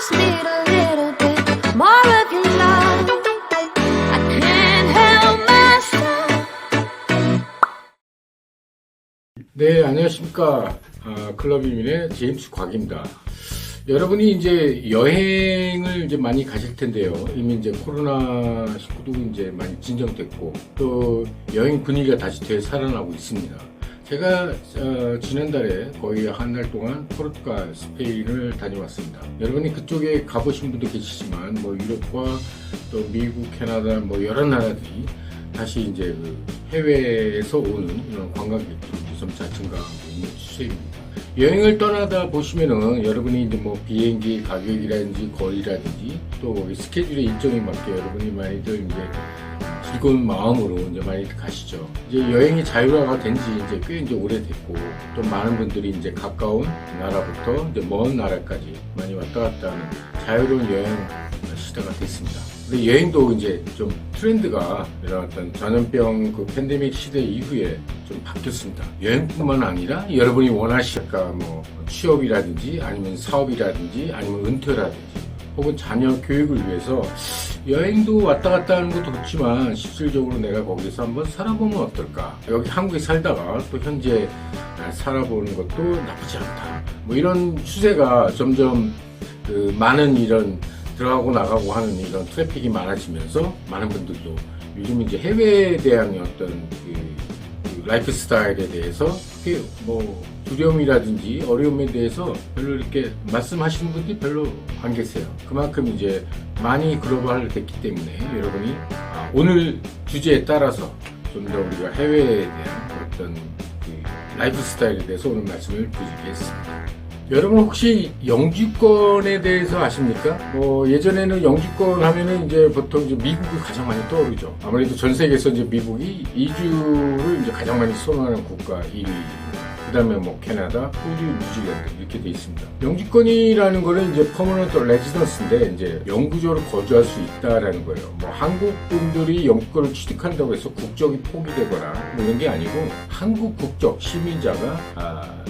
just need a little bit more of your love. I can't help myself. 네, 안녕하십니까. 클럽이민의 제임스 곽입니다. 여러분이 이제 여행을 이제 많이 가실 텐데요. 이미 이제 코로나19도 이제 많이 진정됐고, 또 여행 분위기가 다시 되살아나고 있습니다. 제가 지난달에 거의 한 달 동안 포르투갈, 스페인을 다녀왔습니다. 여러분이 그쪽에 가보신 분도 계시지만, 뭐 유럽과 또 미국, 캐나다, 뭐 여러 나라들이 다시 이제 그 해외에서 오는 이런 관광객들이 점차 증가하고 있는 추세입니다. 여행을 떠나다 보시면은 여러분이 이제 뭐 비행기 가격이라든지 거리라든지 또 스케줄의 일정에 맞게 여러분이 많이들 이제 즐거운 마음으로 이제 많이들 가시죠. 이제 여행이 자유화가 된 지 이제 꽤 이제 오래됐고, 또 많은 분들이 이제 가까운 나라부터 이제 먼 나라까지 많이 왔다 갔다 하는 자유로운 여행 시대가 됐습니다. 근데 여행도 이제 좀 트렌드가 이런 어떤 전염병 그 팬데믹 시대 이후에 좀 바뀌었습니다. 여행뿐만 아니라 여러분이 원하실까 뭐 취업이라든지 아니면 사업이라든지 아니면 은퇴라든지 혹은 자녀 교육을 위해서 여행도 왔다 갔다 하는 것도 좋지만 실질적으로 내가 거기서 한번 살아보면 어떨까? 여기 한국에 살다가 또 현재 살아보는 것도 나쁘지 않다. 뭐 이런 추세가 점점 그 많은 이런 들어가고 나가고 하는 이런 트래픽이 많아지면서 많은 분들도 요즘 이제 해외에 대한 어떤 그 라이프 스타일에 대해서 그게 뭐 두려움이라든지 어려움에 대해서 별로 이렇게 말씀하시는 분들이 별로 안 계세요. 그만큼 이제 많이 글로벌 됐기 때문에 여러분이 오늘 주제에 따라서 좀 더 우리가 해외에 대한 어떤 그 라이프 스타일에 대해서 오늘 말씀을 드리겠습니다. 여러분 혹시 영주권에 대해서 아십니까? 예전에는 영주권 하면은 이제 보통 이제 미국이 가장 많이 떠오르죠. 아무래도 전 세계에서 이제 미국이 이주를 이제 가장 많이 선호하는 국가 1위. 그 다음에 뭐 캐나다, 호주, 뉴질랜드 이렇게 돼 있습니다. 영주권이라는 거는 이제 퍼머넌트 레지던스인데 이제 영구적으로 거주할 수 있다라는 거예요. 뭐 한국 분들이 영주권을 취득한다고 해서 국적이 포기되거나 뭐 이런 게 아니고 한국 국적 시민자가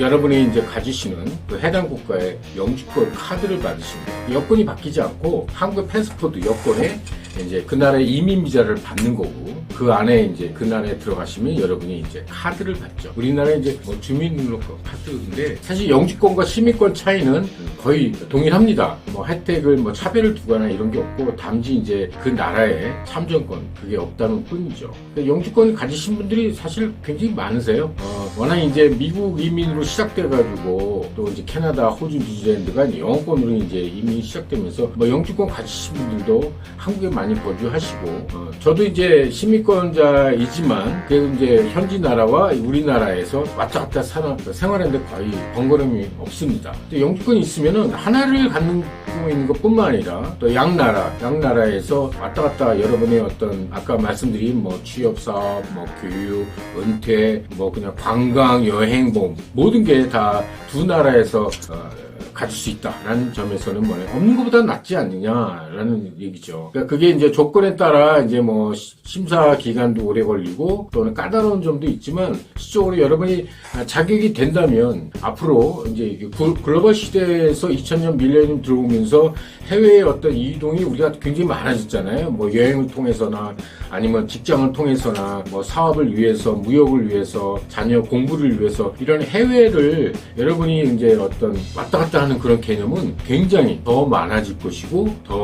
여러분이 이제 가지시는 그 해당 국가의 영주권 카드를 받으십니다. 여권이 바뀌지 않고 한국의 패스포드 여권에 이제 그 나라의 이민 비자를 받는 거고, 그 안에 이제 그 나라에 들어가시면 여러분이 이제 카드를 받죠. 우리나라에 이제 뭐 주민등록권 카드인데 사실 영주권과 시민권 차이는 거의 동일합니다. 뭐 혜택을 뭐 차별을 두거나 이런 게 없고 단지 이제 그 나라의 참정권 그게 없다는 뿐이죠. 영주권 가지신 분들이 사실 굉장히 많으세요. 워낙 이제 미국 이민으로 시작돼가지고 또 이제 캐나다, 호주, 뉴질랜드가 영어권으로 이제 이민이 시작되면서 뭐 영주권 가지신 분들도 한국에 많이 거주하시고, 저도 이제 시민권자이지만 그래도 이제 현지 나라와 우리나라에서 왔다 갔다 생활하는데 거의 번거로움이 없습니다. 영주권이 있으면은 하나를 갖는 있는 것뿐만 아니라 또 양 나라에서 왔다 갔다 여러분의 어떤 아까 말씀드린 뭐 취업 사업, 뭐 교육, 은퇴, 뭐 그냥 관광, 여행, 뭐 모든 게 다 두 나라에서 가질 수 있다라는 점에서는 뭐 없는 것보다 낫지 않느냐라는 얘기죠. 그러니까 그게 이제 조건에 따라 이제 뭐 심사 기간도 오래 걸리고 또는 까다로운 점도 있지만 실적으로 여러분이 자격이 된다면 앞으로 이제 글로벌 시대에서 2000년 밀레니엄 들어오면서 해외의 어떤 이동이 우리가 굉장히 많아졌잖아요. 뭐 여행을 통해서나 아니면 직장을 통해서나 뭐 사업을 위해서, 무역을 위해서, 자녀 공부를 위해서 이런 해외를 여러분이 이제 어떤 왔다 갔다 하는 그런 개념은 굉장히 더 많아질 것이고 더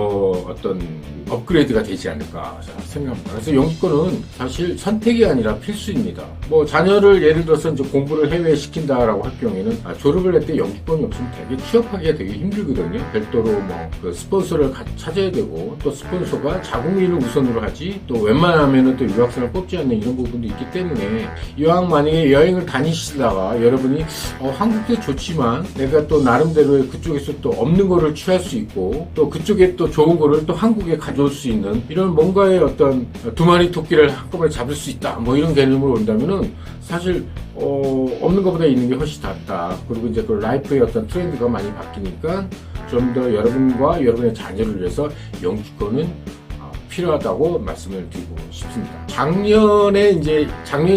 어떤 업그레이드가 되지 않을까 생각합니다. 그래서 영주권은 사실 선택이 아니라 필수입니다. 뭐 자녀를 예를 들어서 이제 공부를 해외에 시킨다라고 할 경우에는 졸업을 할 때 영주권이 없으면 되게 취업하기가 되게 힘들거든요. 별도로 뭐 그 스폰서를 찾아야 되고 또 스폰서가 자국민을 우선으로 하지 또 웬만하면은 또 유학생을 뽑지 않는 이런 부분도 있기 때문에 이왕 만약에 여행을 다니시다가 여러분이 한국도 좋지만 내가 또 나름대로의 그쪽에서 또 없는 거를 취할 수 있고 또 그쪽에 또 좋은 거를 또 한국에 가져올 수 있는 이런 뭔가의 어떤 두 마리 토끼를 한꺼번에 잡을 수 있다 뭐 이런 개념으로 온다면은 사실 없는 것보다 있는 게 훨씬 낫다. 그리고 이제 그 라이프의 어떤 트렌드가 많이 바뀌니까 좀 더 여러분과 여러분의 자녀를 위해서 영주권은 필요하다고 말씀을 드리고 싶습니다. 작년이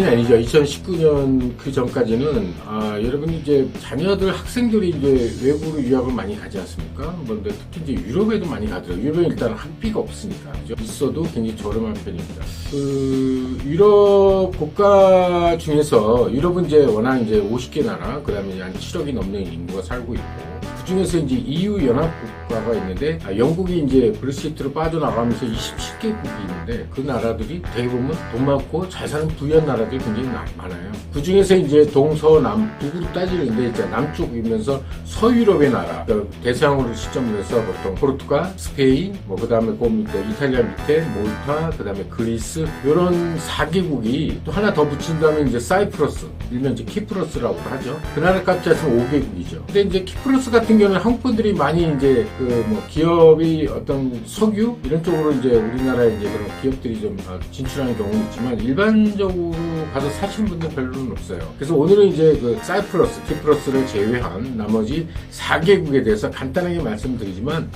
아니죠. 2019년 그 전까지는 여러분이 이제 자녀들 학생들이 이제 외국으로 유학을 많이 가지 않습니까? 그런데 특히 이제 유럽에도 많이 가더라고요. 유럽에 일단 학비가 없으니까 그죠? 있어도 굉장히 저렴한 편입니다. 그 유럽 국가 중에서 유럽은 이제 워낙 이제 50개 나라, 그다음에 한 7억이 넘는 인구가 살고 있고. 그 중에서 이제 EU 연합 국가가 있는데 영국이 이제 브렉시트로 빠져나가면서 27개국이 있는데 그 나라들이 대부분 돈 많고 잘 사는 부유한 나라들이 굉장히 많아요. 그 중에서 이제 동서남 북으로 따지는데 이제 남쪽이면서 서유럽의 나라, 그러니까 대서양으로 시점을 해서 보통 포르투갈, 스페인, 뭐 그다음에 그 밑에 이탈리아 밑에 몰타, 그다음에 그리스 이런 4개국이 또 하나 더 붙인다면 이제 사이프러스, 일명 이제 키프러스라고 하죠. 그 나라까지 해서 5개국이죠. 근데 이제 키프러스 같은 경우는 한국 분들이 많이 이제 그 뭐 기업이 어떤 석유 이런 쪽으로 이제 우리나라에 이제 그런 기업들이 좀 진출하는 경우는 있지만 일반적으로 가서 사시는 분들 별로는 없어요. 그래서 오늘은 이제 그 사이프러스, 키프러스를 제외한 나머지 4개국에 대해서 간단하게 말씀드리지만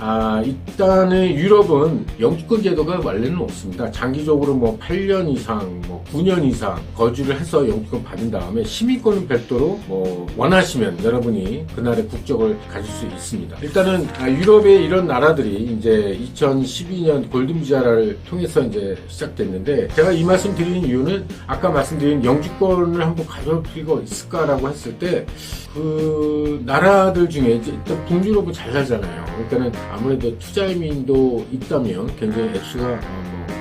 일단은 유럽은 영주권 제도가 원래는 없습니다. 장기적으로 뭐 8년 이상, 뭐 9년 이상 거주를 해서 영주권 받은 다음에 시민권은 별도로 뭐 원하시면 여러분이 그 나라의 국적을 가질 수 있습니다. 일단은 유럽의 이런 나라들이 이제 2012년 골든비자를 통해서 이제 시작됐는데 제가 이 말씀 드리는 이유는 아까 말씀드린 영주권을 한번 가져올 필요가 있을까라고 했을 때 그 나라들 중에 이제 일단 북유럽은 잘 살잖아요. 그러니까는 아무래도 투자이민도 있다면 굉장히 액수가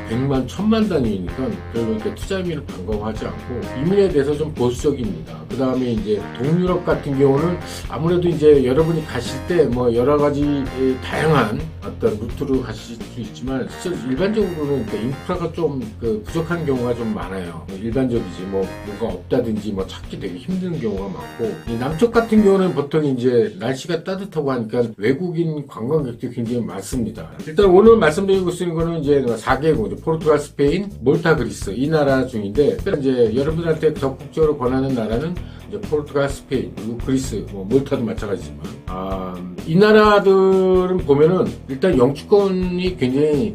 100만, 1000만 단위니까 별로 이렇게 투자이민을 반가워하지 않고 이민에 대해서 좀 보수적입니다. 그 다음에 이제 동유럽 같은 경우는 아무래도 이제 여러분이 가실 때 뭐 여러 가지 다양한 어떤 루트로 가실 수 있지만 실제 일반적으로는 인프라가 좀 부족한 경우가 좀 많아요. 일반적이지 뭐가 없다든지 뭐 찾기 되게 힘든 경우가 많고 이 남쪽 같은 경우는 보통 이제 날씨가 따뜻하고 하니까 외국인 관광객들이 굉장히 많습니다. 일단 오늘 말씀드리고 있는 거는 이제 4개국 포르투갈, 스페인, 몰타, 그리스 이 나라 중인데 이제 여러분들한테 적극적으로 권하는 나라는 이제 포르투갈, 스페인, 그리고 그리스, 뭐 몰타도 마찬가지지만 이 나라들은 보면은 일단 영주권이 굉장히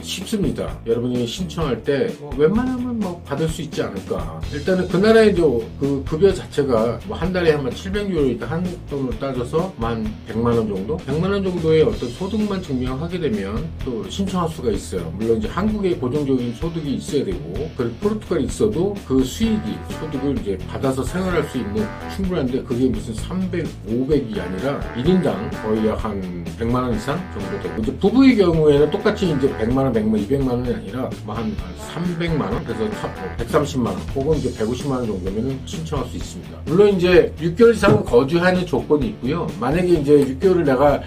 쉽습니다. 여러분이 신청할 때 웬만하면 뭐 받을 수 있지 않을까. 일단은 그 나라의 그 급여 자체가 뭐 한 달에 한 700유로니까 한국 돈으로 따져서 한 100만 원 정도? 100만 원 정도의 어떤 소득만 증명하게 되면 또 신청할 수가 있어요. 물론 이제 한국의 고정적인 소득이 있어야 되고 그리고 포르투갈이 있어도 그 소득을 이제 받아서 생활할 수 있는 충분한데 그게 무슨 300, 500이 아니라 1인당 거의 약 한 100만 원 이상 정도 되고 이제 부부의 경우에는 똑같이 이제 100만 원, 100만, 200만 원이 아니라 뭐 한 300만 원, 그래서 130만 원, 혹은 이제 150만 원 정도면은 신청할 수 있습니다. 물론 이제 6개월 이상 거주하는 조건이 있고요. 만약에 이제 6개월을 내가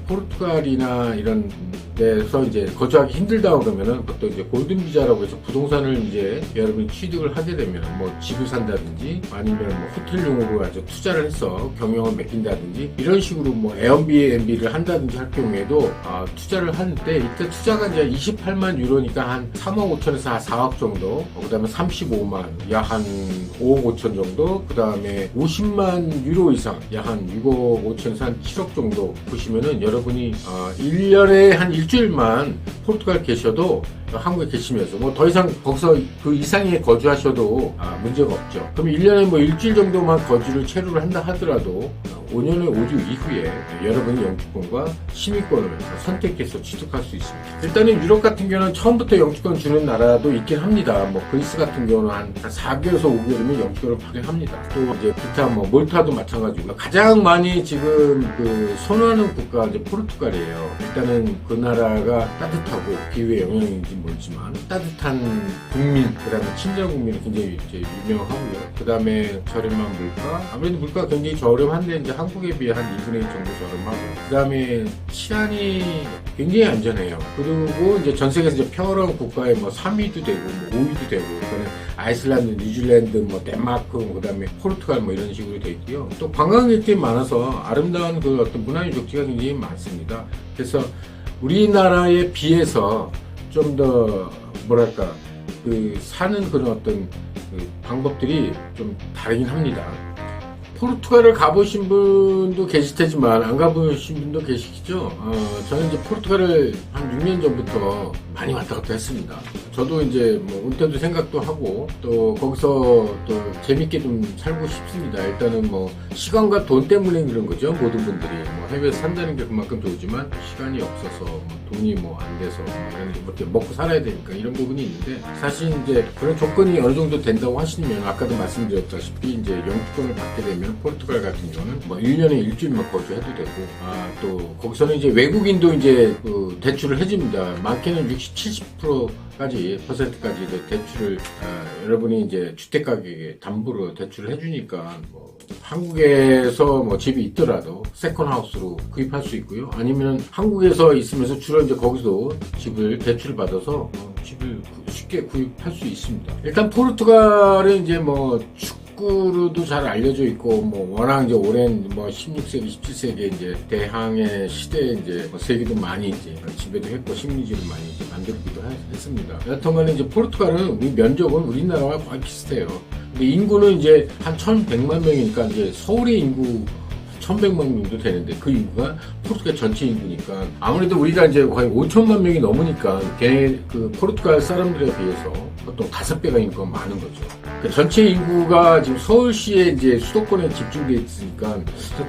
포르투갈이나 이런 데서 이제 거주하기 힘들다 그러면은 보통 이제 골든 비자라고 해서 부동산을 이제 여러분이 취득을 하게 되면 뭐 집을 산다든지 아니면 뭐 호텔용으로 아주 투자를 해서 경영을 맡긴다든지 이런 식으로 뭐 에어비앤비를 한다든지 할 경우에도 투자를 하는데 이때 투자가 이제 28만 유로니까 한 3억 5천에서 한 4억 정도, 그 다음에 35만 약 한 5억 5천 정도, 그 다음에 50만 유로 이상 약 한 6억 5천에서 한 7억 정도 보시면은 여러분이 1년에 한 일주일만 포르투갈 계셔도 한국에 계시면서 뭐 더 이상 거기서 그 이상에 거주하셔도 문제가 없죠. 그럼 1년에 뭐 일주일 정도만 거주를 체류를 한다 하더라도 5년의 오류 이후에 여러분이 영주권과 시민권을 선택해서 취득할 수 있습니다. 일단은 유럽 같은 경우는 처음부터 영주권 주는 나라도 있긴 합니다. 뭐 그리스 같은 경우는 한 4개월에서 5개월이면 영주권을 받긴 합니다. 또 이제 기타 뭐 몰타도 마찬가지고 가장 많이 지금 선호하는 국가가 이제 포르투갈이에요. 일단은 그 나라가 따뜻하고 기후의 영향인지 모르지만 따뜻한 국민, 그 다음에 친절 국민이 굉장히 이제 유명하고요. 그 다음에 저렴한 물가, 아무래도 물가가 굉장히 저렴한데 이제 한국에 비해 한 2분의 1 정도 저렴하고, 그 다음에 치안이 굉장히 안전해요. 그리고 이제 전 세계에서 이제 평화로운 국가에 뭐 3위도 되고 뭐 5위도 되고, 그다음에 아이슬란드, 뉴질랜드, 뭐 덴마크, 그 다음에 포르투갈 뭐 이런 식으로 돼 있고요. 또 관광객들이 많아서 아름다운 그 어떤 문화 유적지가 굉장히 많습니다. 그래서 우리나라에 비해서 좀 더 뭐랄까 사는 그런 어떤 방법들이 좀 다르긴 합니다. 포르투갈을 가보신 분도 계실 테지만 안 가보신 분도 계시죠. 저는 이제 포르투갈을 한 6년 전부터 많이 왔다 갔다 했습니다. 저도 이제 뭐 은퇴도 생각도 하고 또 거기서 또 재밌게 좀 살고 싶습니다. 일단은 뭐 시간과 돈 때문에 그런 거죠. 모든 분들이 뭐 해외에서 산다는 게 그만큼 좋지만 시간이 없어서 뭐 돈이 뭐 안 돼서 뭐 이런 이렇게 먹고 살아야 되니까 이런 부분이 있는데, 사실 이제 그런 조건이 어느 정도 된다고 하시면 아까도 말씀드렸다시피 이제 영주권을 받게 되면 포르투갈 같은 경우는 뭐 1년에 일주일만 거주해도 되고, 또 거기서는 이제 외국인도 이제 그 대출을 해줍니다. 많게는 60, 70%까지 대출을 여러분이 이제 주택 가격에 담보로 대출을 해주니까 뭐 한국에서 뭐 집이 있더라도 세컨하우스로 구입할 수 있고요. 아니면 한국에서 있으면서 주로 이제 거기서 집을 대출을 받아서 집을 쉽게 구입할 수 있습니다. 일단 포르투갈은 이제 뭐 축구로도 잘 알려져 있고, 뭐 워낙 이제 오랜 뭐 16세기, 17세기 이제 대항해 시대에 이제 뭐 세계도 많이 이제 지배도 했고 식민지를 많이 이제 만들기도 했습니다. 여튼간에 이제 포르투갈은 우리 면적은 우리나라와 거의 비슷해요. 근데 인구는 이제 한 1,100만 명이니까 이제 서울의 인구 1,100만 명도 되는데 그 인구가 포르투갈 전체 인구니까 아무래도 우리가 이제 거의 5천만 명이 넘으니까 그 포르투갈 사람들에 비해서 보통 5배가 인구가 많은 거죠. 그 전체 인구가 지금 서울시에 이제 수도권에 집중되어 있으니까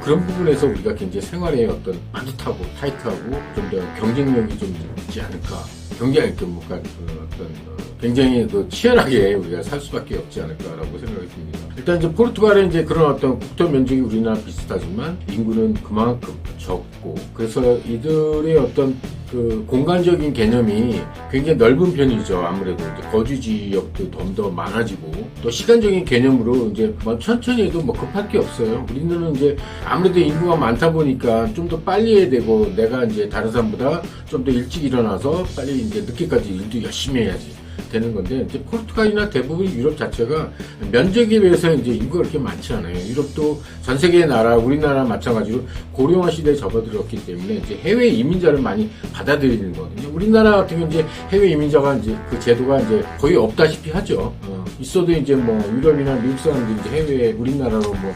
그런 부분에서 우리가 굉장히 생활에 어떤 빠듯하고 타이트하고 좀 더 경쟁력이 좀 있지 않을까. 굉장히 굉장히 치열하게 우리가 살 수밖에 없지 않을까라고 생각이 듭니다. 일단 이제 포르투갈은 이제 그런 어떤 국토 면적이 우리나라 비슷하지만 인구는 그만큼 적고, 그래서 이들의 어떤 그 공간적인 개념이 굉장히 넓은 편이죠. 아무래도 이제 거주 지역도 좀 더 많아지고, 또 시간적인 개념으로 이제 뭐 천천히 해도 뭐 급할 게 없어요. 우리는 이제 아무래도 인구가 많다 보니까 좀 더 빨리 해야 되고, 내가 이제 다른 사람보다 좀 더 일찍 일어나서 빨리 이제 늦게까지 일도 열심히 해야지 되는 건데, 이제 포르투갈이나 대부분 유럽 자체가 면적에 비해서 이제 인구가 그렇게 많지 않아요. 유럽도 전 세계의 나라, 우리나라 마찬가지로 고령화 시대에 접어들었기 때문에 이제 해외 이민자를 많이 받아들이는 거거든요. 우리나라 같은 경우 이제 해외 이민자가 이제 그 제도가 이제 거의 없다시피 하죠. 있어도 이제 뭐 유럽이나 미국 사람들이 이제 해외에 우리나라로 뭐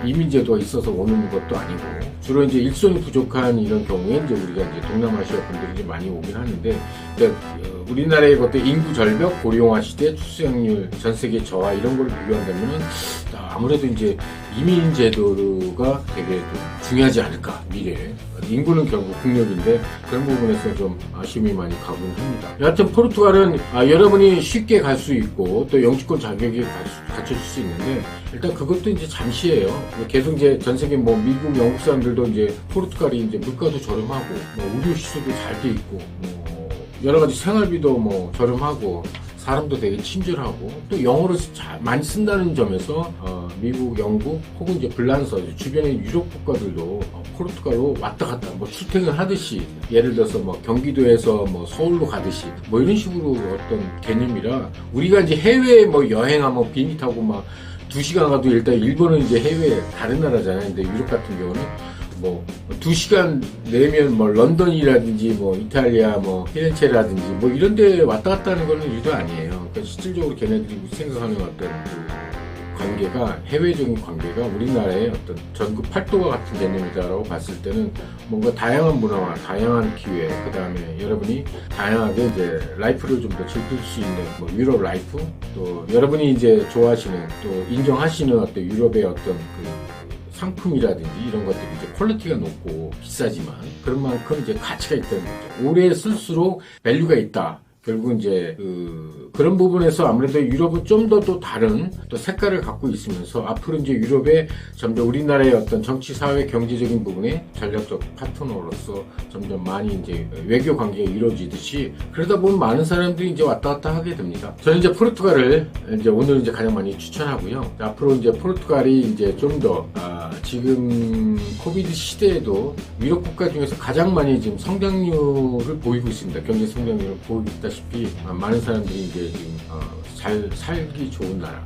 이민 제도가 있어서 오는 것도 아니고, 주로 이제 일손이 부족한 이런 경우에 이제 우리가 이제 동남아시아 분들이 이제 많이 오긴 하는데, 우리나라의 어떤 인구 절벽, 고령화 시대, 출생률, 전 세계 저하 이런 걸 비교한다면 아무래도 이제 이민 제도가 되게 좀 중요하지 않을까, 미래에. 인구는 결국 국력인데 그런 부분에서 좀 아쉬움이 많이 가곤 합니다. 여하튼 포르투갈은 여러분이 쉽게 갈 수 있고 또 영주권 자격이 갖춰질 수 있는데, 일단 그것도 이제 잠시예요. 계속 이제 전 세계 뭐 미국, 영국 사람들도 이제 포르투갈이 이제 물가도 저렴하고 뭐 의료 시설도 잘 돼 있고 뭐 여러 가지 생활비도 뭐 저렴하고 사람도 되게 친절하고 또 영어를 많이 쓴다는 점에서 미국, 영국 혹은 이제 불란서 주변의 유럽 국가들도 포르투갈로 왔다 갔다 뭐 출퇴근 하듯이, 예를 들어서 뭐 경기도에서 뭐 서울로 가듯이 뭐 이런 식으로 어떤 개념이라, 우리가 이제 해외 뭐 여행하면 비행기 타고 막 2시간 가도 일단 일본은 이제 해외 다른 나라잖아요. 근데 유럽 같은 경우는 뭐 2시간 내면 뭐 런던이라든지 뭐 이탈리아 뭐 피렌체라든지 뭐 이런 데 왔다 갔다 하는 거는 일도 아니에요. 그러니까 실질적으로 걔네들이 생각하는 어떤 그 관계가, 해외적인 관계가 우리나라의 어떤 전국 팔도와 같은 개념이다라고 봤을 때는 뭔가 다양한 문화와 다양한 기회, 그 다음에 여러분이 다양하게 이제 라이프를 좀 더 즐길 수 있는 뭐 유럽 라이프, 또 여러분이 이제 좋아하시는 또 인정하시는 어떤 유럽의 어떤 그 상품이라든지 이런 것들이 이제 퀄리티가 높고 비싸지만 그런 만큼 이제 가치가 있다는 거죠. 오래 쓸수록 밸류가 있다. 결국 이제 그런 부분에서 아무래도 유럽은 좀 더 또 다른 또 색깔을 갖고 있으면서 앞으로 이제 유럽의 점점 우리나라의 어떤 정치, 사회, 경제적인 부분에 전략적 파트너로서 점점 많이 이제 외교 관계가 이루어지듯이, 그러다 보면 많은 사람들이 이제 왔다 갔다 하게 됩니다. 저는 이제 포르투갈을 이제 오늘 이제 가장 많이 추천하고요. 앞으로 이제 포르투갈이 이제 좀 더 지금 코비드 시대에도 유럽 국가 중에서 가장 많이 지금 성장률을 보이고 있습니다. 경제 성장률을 보이고 있다시피 많은 사람들이 이제 지금 잘 살기 좋은 나라,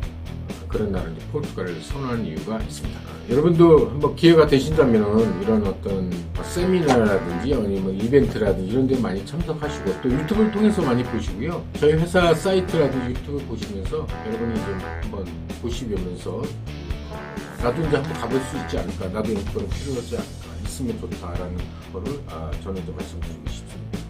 그런 나라를 포르투갈을 선호하는 이유가 있습니다. 여러분도 한번 기회가 되신다면 이런 어떤 세미나라든지 아니면 이벤트라든지 이런 데 많이 참석하시고 또 유튜브를 통해서 많이 보시고요. 저희 회사 사이트라든지 유튜브 보시면서 여러분이 좀 한번 보시면서 나도 이제 한번 가볼 수 있지 않을까, 나도 이런 필요하지 않을까, 있으면 좋다라는 거를 저는 이제 말씀드리고 싶습니다.